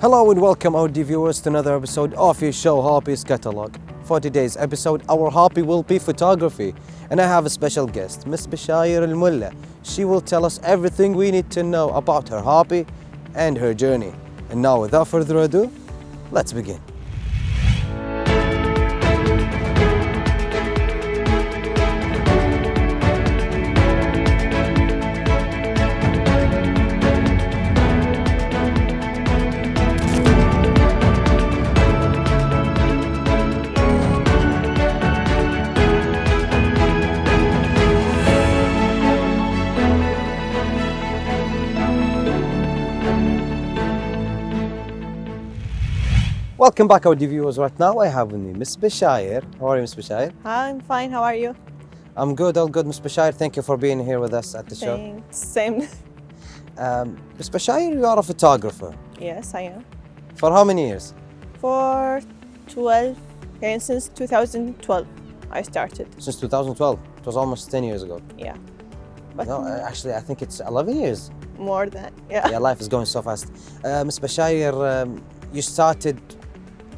Hello and welcome our dear viewers to another episode of your show Hobbies Catalog. For today's episode, our hobby will be photography, and I have a special guest, Miss Bashair Al Mulla. She will tell us everything we need to know about her hobby and her journey. And now, without further ado, let's begin. Welcome back, our dear viewers. Right now, I have with me Miss Bashair. How are you, Miss Bashair? Hi, I'm fine. How are you? I'm good, all good, Miss Bashair. Thank you for being here with us at the show. Thanks. Same. Miss Bashair, you are a photographer. Yes, I am. For how many years? For 12, and since 2012, I started. Since 2012. It was almost 10 years ago. Yeah. But No, actually, I think it's 11 years. more than, yeah. Yeah, life is going so fast. Miss Bashair, you started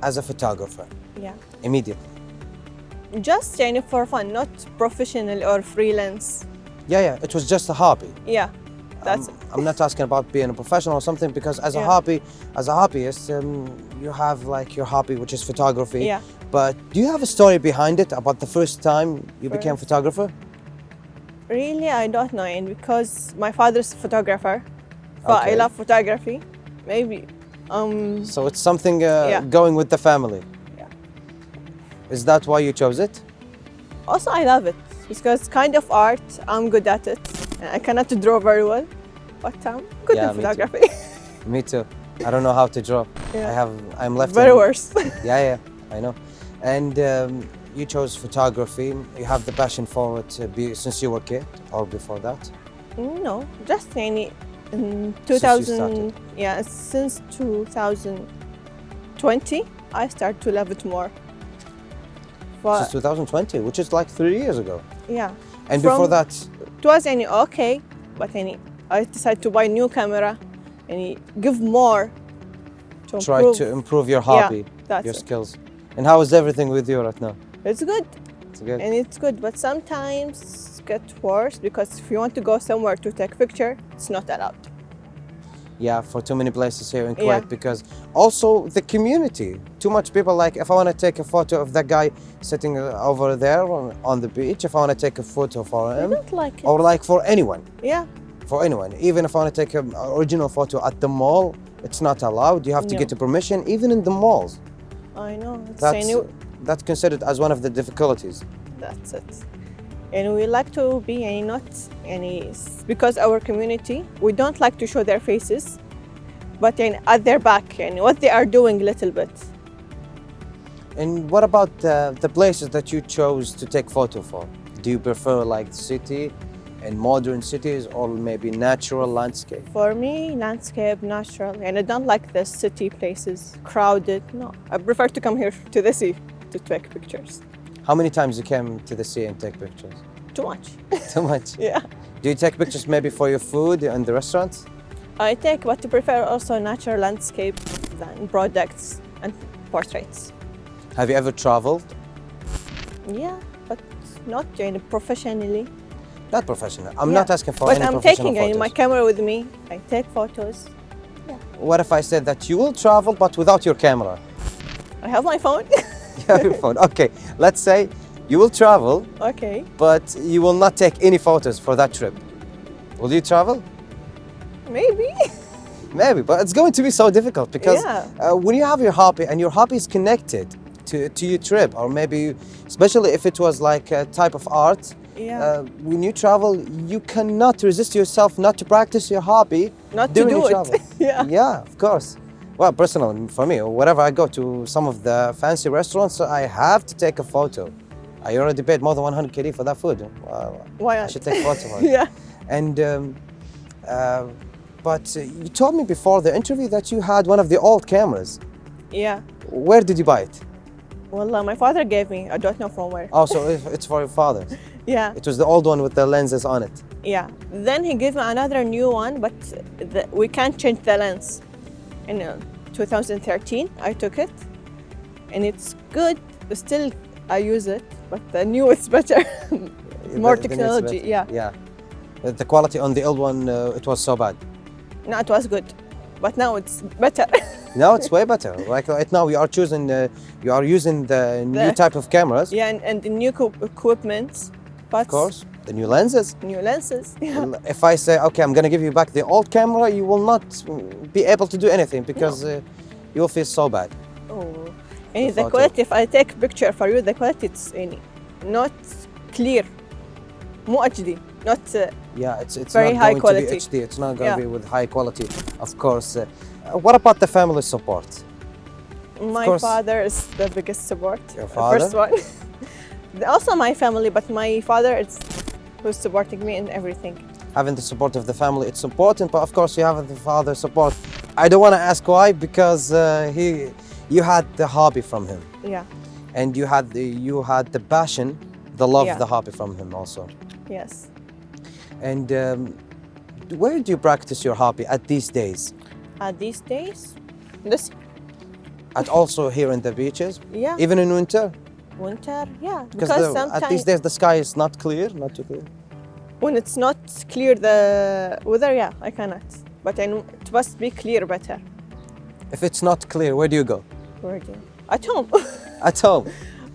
as a photographer Yeah. immediately. Just for fun, not professional or freelance. Yeah, it was just a hobby. Yeah, that's I'm not asking about being a professional or something, because as a Yeah. hobby, as a hobbyist, you have like your hobby, which is photography. Yeah. But do you have a story behind it about the first time you became a First. photographer? really, I don't know. And because my father's a photographer, but I Okay. love photography, maybe. So it's something Yeah. going with the family. Yeah. Is that why you chose it? Also, I love it because kind of art, I'm good at it. And I cannot draw very well, but I'm good Yeah, in me too. photography. Me too. I don't know how to draw. Yeah. I'm left. Very worse. Yeah, I know. And you chose photography. You have the passion for it since you were a kid, or before that? No, just in you 2000, started. yeah, since 2020, I started to love it more. Since 2020, which is like 3 years ago. Yeah, And From- before that, it was okay, but I decided to buy a new camera and give more to try improve. to improve your hobby, that's your it. skills. And how is everything with you right now? It's good, It's good. and it's good, but sometimes it gets worse because if you want to go somewhere to take picture, it's not allowed. Yeah, for too many places here in Kuwait, Yeah. because also the community. Too much people, like if I want to take a photo of that guy sitting over there on the beach, if I want to take a photo for I him, don't like it. or like for anyone, Yeah, even if I want to take an original photo at the mall, it's not allowed. You have to No. get a permission, even in the malls. I know. It's That's considered as one of the difficulties. That's it. And we like to be not because our community, we don't like to show their faces, but at their back and what they are doing a little bit. And what about the places that you chose to take photo for? Do you prefer like city and modern cities, or maybe natural landscape? For me, landscape, natural, and I don't like the city places, crowded. No, I prefer to come here to the sea to take pictures. How many times you came to the sea and take pictures? Too much. Too much. Yeah. Do you take pictures maybe for your food in the restaurants? I take, but I prefer also natural landscape than products and portraits. Have you ever traveled? Yeah, but not professionally. Not professional. I'm Yeah. not asking for But any I'm professional taking photos. my camera with me. I take photos. What if I said that you will travel but without your camera? I have my phone. You have your phone. Okay, let's say you will travel, Okay. but you will not take any photos for that trip. Will you travel? Maybe. Maybe, but it's going to be so difficult, because Yeah. when you have your hobby and your hobby is connected to your trip, or maybe especially if it was like a type of art, Yeah. when you travel, you cannot resist yourself not to practice your hobby Not to during do your it. travel. Yeah. Yeah, of course. Well, personally, for me, whenever I go to some of the fancy restaurants, I have to take a photo. I already paid more than 100 KD for that food. Why I not? should take a photo of it. Yeah. And but you told me before the interview that you had one of the old cameras. Yeah. Where did you buy it? Well, my father gave me. I don't know from where. Oh, so it's for your father. Yeah. It was the old one with the lenses on it. Yeah. Then he gave me another new one, but we can't change the lens. And 2013. I took it, and it's good. Still, I use it, but the new is better. More The new is technology. better. Yeah. Yeah. The quality on the old one, it was so bad. No, it was good, but now it's better. Now it's way better. Like right now, you are using the new type of cameras. Yeah, and the new equipment, but Of course, the new lenses. new lenses. Yeah. If I say, okay, I'm gonna give you back the old camera, you will not be able to do anything because you will feel so bad. Oh, and the photo. quality. If I take picture for you, the quality it's not clear. مو HD, not. Yeah, it's Very not high going quality. to be HD. It's not going to Yeah. be with high quality, of course. What about the family support? My course. father is the biggest support. Your the father? First one. Also my family, but my father is who's supporting me in everything. Having the support of the family, it's important, but of course you have the father support. I don't want to ask why, because you had the hobby from him, Yeah. and you had the passion, the love, Yeah. the hobby from him also. Yes. And where do you practice your hobby at these days? These days, this At also here in the beaches, yeah, even in winter, winter, yeah. because Because at sometimes these days the sky is not clear, not too clear. when it's not clear the weather, yeah, I cannot. But I know it must be clear better. If it's not clear, where do you go? Where do you? At home. At home.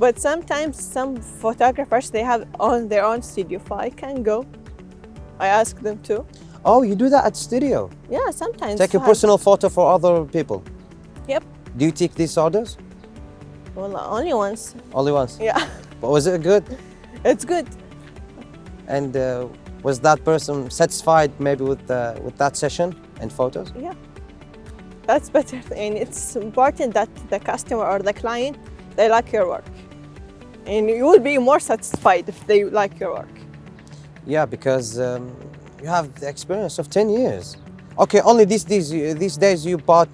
But sometimes some photographers they have on their own studio. If I can go, I ask them to. Oh, you do that at studio? Yeah, sometimes. Take a have- personal photo for other people. Yep. Do you take these orders? Well, only once. Only once? Yeah, But was it good? it's good. And was that person satisfied maybe with that session and photos? Yeah, that's better. And it's important that the customer or the client they like your work, and you will be more satisfied if they like your work. Yeah, because you have the experience of 10 years. Okay, only these days you bought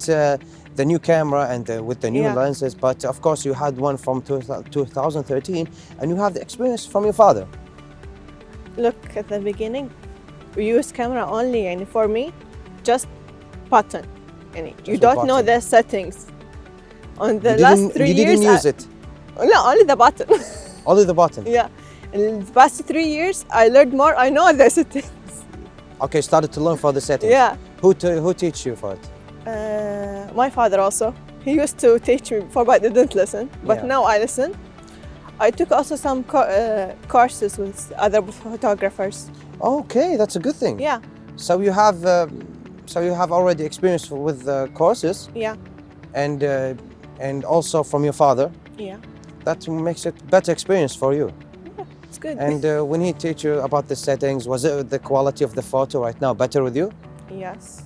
the new camera and with the new Yeah. lenses, but of course you had one from 2013 and you have the experience from your father. Look, at the beginning, we use camera only, and for me, just button. And you a don't know button. the settings. On the You last didn't- 3 you years, didn't use it, No, only the button. only the button. Yeah. In the past 3 years, I learned more. I know the settings. Okay, started to learn for the settings. Yeah. Who teach you for it? My father also. He used to teach me before, but I didn't listen. But Yeah. now I listen. I took also some courses with other photographers. Okay, that's a good thing. Yeah, So you have already experience with courses yeah, and also from your father. yeah. That makes it better experience for you. It's good. And when he teach you about the settings, was it the quality of the photo right now better with you? Yes.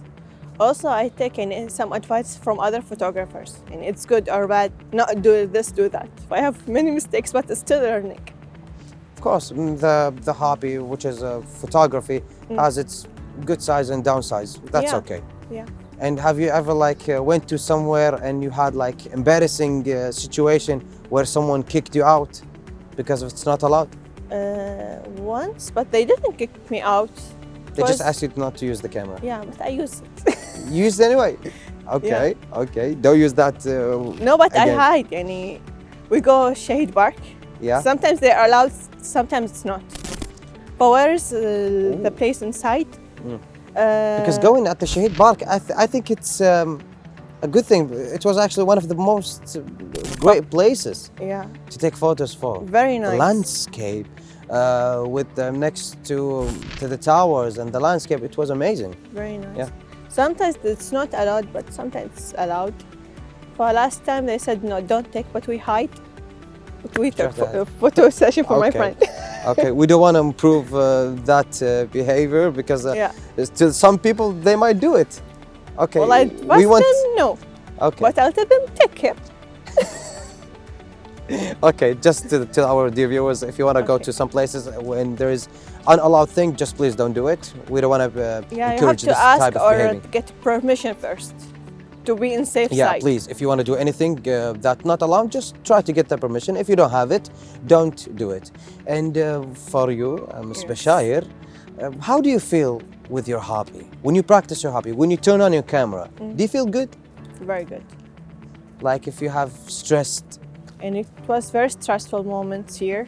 Also, I take some advice from other photographers, and it's good or bad. Not do this, do that. I have many mistakes, but it's still learning. Of course, the hobby, which is photography, has its good sides and downsides. That's Yeah. okay. Yeah. And have you ever went to somewhere and you had embarrassing situation where someone kicked you out because it's not allowed? Once, but they didn't kick me out. They just Was- asked you not to use the camera. Yeah, but I use it. You used it anyway. Okay, okay. Don't use that. No, but Again. I hide. Yani, we go Shahid Park. Yeah. Sometimes they are allowed, sometimes it's not. But where is the place inside? Because going at the Shahid Park, I think it's a good thing. It was actually one of the most great places Yeah, to take photos for. very nice. The landscape with next to the towers and the landscape, it was amazing. Very nice. Yeah. Sometimes it's not allowed, but sometimes it's allowed. For last time they said no, don't take, but we hide. But we took Just a photo session for my Okay. friend. Okay, we don't want to improve that behavior because Yeah. to some people they might do it. Okay, Well, I we want. them no, Okay, but I'll tell them take care. okay. Just to our dear viewers, if you want to go Okay. to some places when there is unallowed thing, just please don't do it. We don't want to Yeah, you have encourage to this ask type of or behavior. get permission first to be in safe Yeah, side. please. If you want to do anything that's not allowed, just try to get the permission. If you don't have it, don't do it. And for you, Ms. Yes. Bashair, how do you feel with your hobby? When you practice your hobby, when you turn on your camera, do you feel good? Very good. Like if you have stressed, And it was very stressful moments here.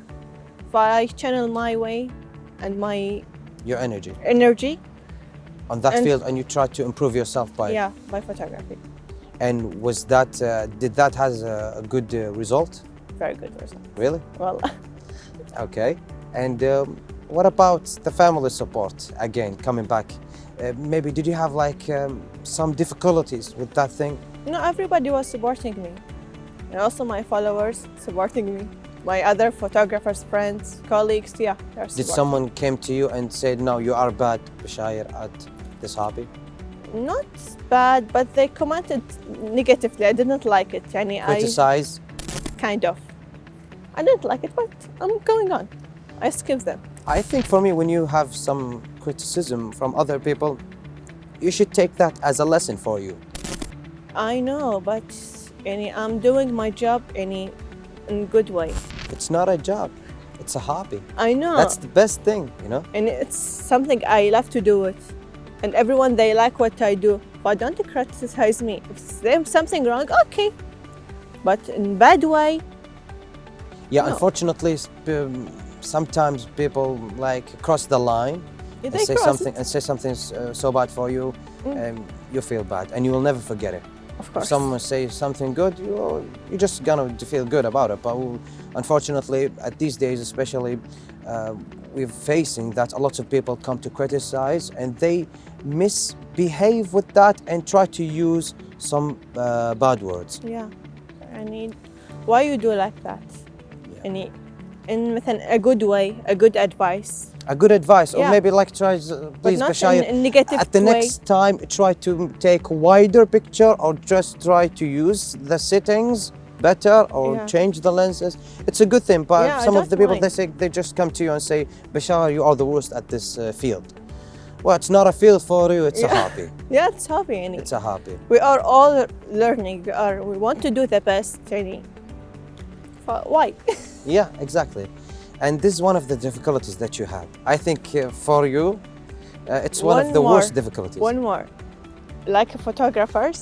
If I channel my way and my your energy energy, on that And- field, and you try to improve yourself by. yeah, by photography. And was that did that has a good result? Very good result. Really? Well, Okay. And what about the family support? Again, coming back, maybe did you have like some difficulties with that thing? no, everybody was supporting me. And also my followers supporting me. My other photographers, friends, colleagues, yeah, they're Did supporting. someone came to you and said, "No, you are bad, Bashayr, at this hobby"? Not bad, but they commented negatively. I didn't like it. Yani Criticize? kind of. I didn't like it, but I'm going on. I skip them. I think for me, when you have some criticism from other people, you should take that as a lesson for you. I know, but I'm doing my job in good way. It's not a job; it's a hobby. I know. That's the best thing, you know. And it's something I love to do it. And everyone, they like what I do. But don't criticize me. If there's something wrong, okay. But in bad way, Yeah, No. unfortunately, sometimes people like cross the line they and say cross something it. and say something's so bad for you, and you feel bad, and you will never forget it. Of If course. someone says something good, you're just gonna feel good about it. But unfortunately, at these days, especially, we're facing that a lot of people come to criticize, and they misbehave with that and try to use some bad words. Yeah. Why you do like that? Yeah. In a good way, a good advice. A good advice, or Yeah. maybe like try, But please, not Bashayr, in a negative at the way. next time, try to take a wider picture, or just try to use the settings better, or Yeah. change the lenses. It's a good thing, but Yeah, I some of don't the people, mind. they just come to you and say, Bashayr, you are the worst at this field. Well, it's not a field for you, it's a Yeah. hobby. Yeah, it's hobby. It's a hobby. We are all learning. We want to do the best. Why? Yeah, exactly. And this is one of the difficulties that you have. I think for you, it's one of the more. worst difficulties. One more. Like photographers,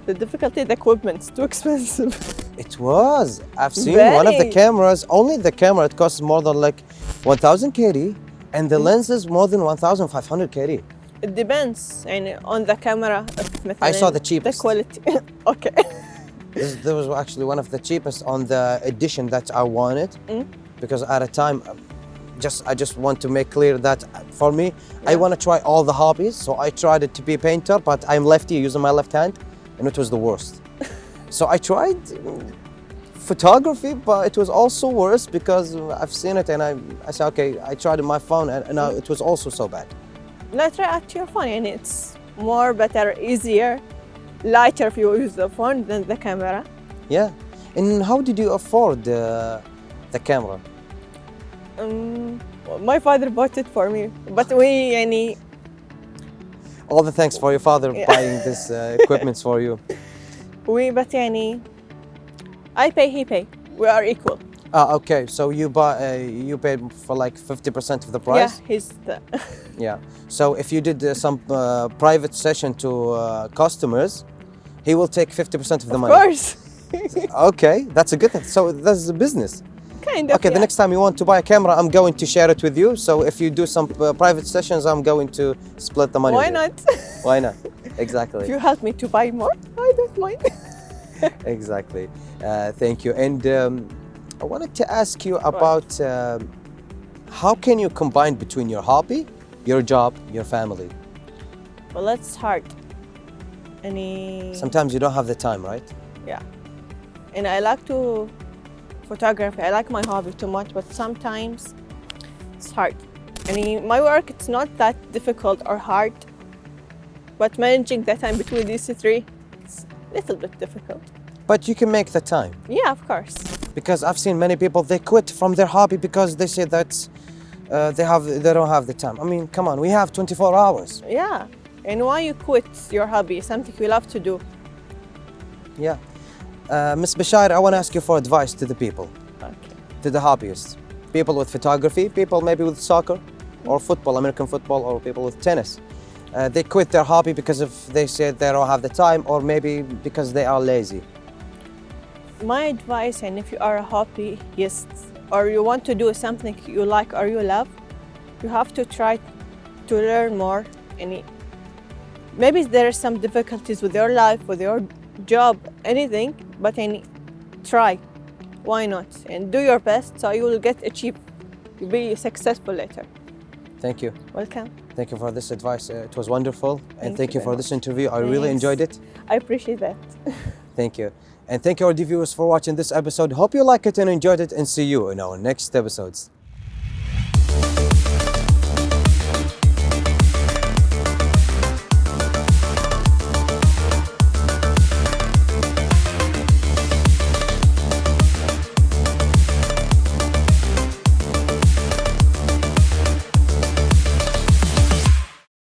the difficulty, the equipment's too expensive. It was. I've seen one of the Very. cameras, only the camera, it costs more than like 1000 KD, and the lenses more than 1500 KD. It depends on the camera. I saw the The cheapest. quality. Okay. This was actually one of the cheapest on the edition that I wanted, because at a time, I just want to make clear that for me, I Yeah. want to try all the hobbies. So I tried it to be a painter, but I'm lefty using my left hand, and it was the worst. So I tried photography, but it was also worse because I've seen it, and I said, okay, I tried it on my phone, and now it was also so bad. Now try at your phone, and it's more better, easier, lighter if you use the phone than the camera. Yeah. And how did you afford the camera? My father bought it for me, but we All the thanks for your father Yeah. buying this equipment for you. but I pay, he pay. We are equal. Okay, so you paid for like 50% of the price? Yeah, he's the. Yeah. So if you did some private session to customers, he will take 50% of the Of money. course. Okay, that's a good thing. So that's a business. Kind of. Okay, the yeah. next time you want to buy a camera, I'm going to share it with you. So if you do some private sessions, I'm going to split the money. Why with you. not? Why not? If Exactly. you help me to buy more, I don't mind. Exactly. Thank you. And I wanted to ask you about how can you combine between your hobby, your job, your family? Well, that's hard. Sometimes you don't have the time, right? Yeah. And I like to photography. I like my hobby too much, but sometimes it's hard. My work, it's not that difficult or hard, but managing the time between these three, it's a little bit difficult. But you can make the time. Yeah, of course. Because I've seen many people, they quit from their hobby because they say that they don't have the time. I mean, come on, we have 24 hours. Yeah. And why you quit your hobby? Something you love to do. Yeah. Ms. Bashayr, I want to ask you for advice to the people, Okay. to the hobbyists. People with photography, people maybe with soccer or football, American football, or people with tennis. they quit their hobby because of they said they don't have the time, or maybe because they are lazy? My advice, and if you are a hobbyist or you want to do something you like or you love, you have to try to learn more. And maybe there are some difficulties with your life, with your job, anything, but try. Why not? And do your best so you will achieve. You'll be successful later. Thank you. Welcome. Thank you for this advice. It was wonderful. And thank you for very this much. interview. I really Thanks. enjoyed it. I appreciate that. Thank you. And thank you all the viewers for watching this episode. Hope you like it and enjoyed it, and see you in our next episodes.